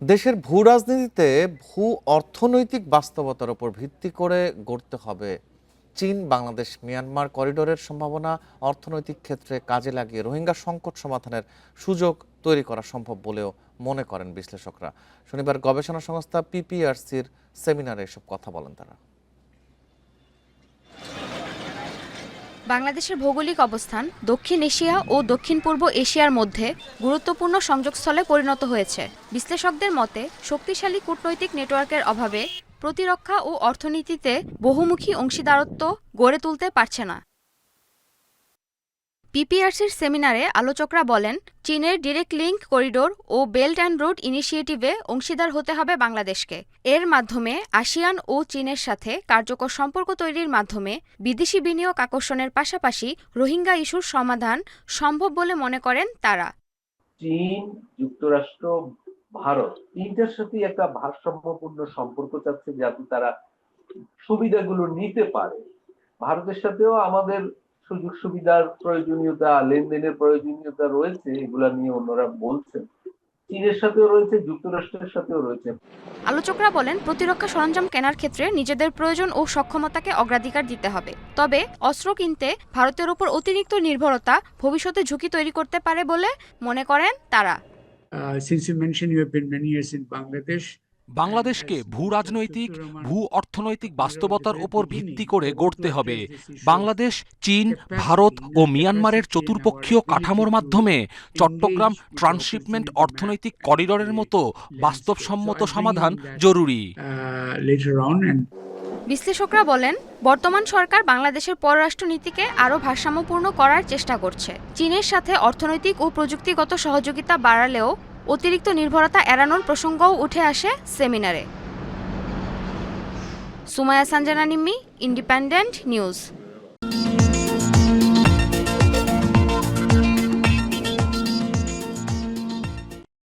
দেশের ভূ রাজনীতিতে ভূ অর্থনৈতিক বাস্তবতার উপর ভিত্তি করে গড়তে হবে। চীন বাংলাদেশ মিয়ানমার করিডোরের সম্ভাবনা অর্থনৈতিক ক্ষেত্রে কাজে লাগিয়ে রোহিঙ্গা সংকট সমাধানের সুযোগ তৈরি করা সম্ভব বলেও মনে করেন বিশ্লেষকরা। শনিবার গবেষণা সংস্থা পিপিআরসির সেমিনারে এসব কথা বলেন তারা। বাংলাদেশের ভৌগোলিক অবস্থান দক্ষিণ এশিয়া ও দক্ষিণ পূর্ব এশিয়ার মধ্যে গুরুত্বপূর্ণ সংযোগস্থলে পরিণত হয়েছে। বিশ্লেষকদের মতে শক্তিশালী কূটনৈতিক নেটওয়ার্কের অভাবে প্রতিরক্ষা ও অর্থনীতিতে বহুমুখী অংশীদারত্ব গড়ে তুলতে পারছে না। পিপিআরসির সেমিনারে আলোচকরা বলেন, চীনের ডিরেক্ট লিঙ্ক করিডোর ও বেল্ট অ্যান্ড রোড ইনিশিয়েটিভে অংশীদার হতে হবে বাংলাদেশকে। এর মাধ্যমে আসিয়ান ও চীনের সাথে কার্যকর সম্পর্ক তৈরির মাধ্যমে বিদেশি বিনিয়োগ আকর্ষণের পাশাপাশি রোহিঙ্গা ইস্যুর সমাধান সম্ভব বলে মনে করেন তারা। চীন, যুক্তরাষ্ট্র, ভারত তিনটার সাথে একটা ভারসাম্যপূর্ণ সম্পর্ক চাচ্ছে যাতে তারা সুবিধাগুলো নিতে পারে। ভারতের সাথেও আমাদের সুযোগ সুবিধার প্রয়োজনীয়তা, লেনদেনের প্রয়োজনীয়তা রয়েছে, এগুলা নিয়ে অন্যরা বলছেন। চীনের সাথেও রয়েছে, যুক্তরাষ্ট্রের সাথেও রয়েছে। আলোচকরা বলেন, প্রতিরক্ষা সরঞ্জাম কেনার ক্ষেত্রে নিজেদের প্রয়োজন ও সক্ষমতাকে অগ্রাধিকার দিতে হবে। তবে অস্ত্র কিনতে ভারতের উপর অতিরিক্ত নির্ভরতা ভবিষ্যতে ঝুঁকি তৈরি করতে পারে বলে মনে করেন তারা। Since you mentioned you have been many years in Bangladesh, বাংলাদেশকে ভূ রাজনৈতিক, ভূ অর্থনৈতিক বাস্তবতার উপর ভিত্তি করে গড়তে হবে। বাংলাদেশ, চীন, ভারত ও মিয়ানমারের চতুর্পক্ষীয় কাঠামোর মাধ্যমে চট্টগ্রাম ট্রান্সশিপমেন্ট অর্থনৈতিক করিডোরের মতো বাস্তবসম্মত সমাধান জরুরি। বিশ্লেষকরা বলেন, বর্তমান সরকার বাংলাদেশের পররাষ্ট্র নীতিকে আরও ভারসাম্যপূর্ণ করার চেষ্টা করছে। চীনের সাথে অর্থনৈতিক ও প্রযুক্তিগত সহযোগিতা বাড়ালেও অতিরিক্ত নির্ভরতা এড়ানোর প্রসঙ্গও উঠে আসে সেমিনারে। Sumaiya Sanjana Nimmi, independent news.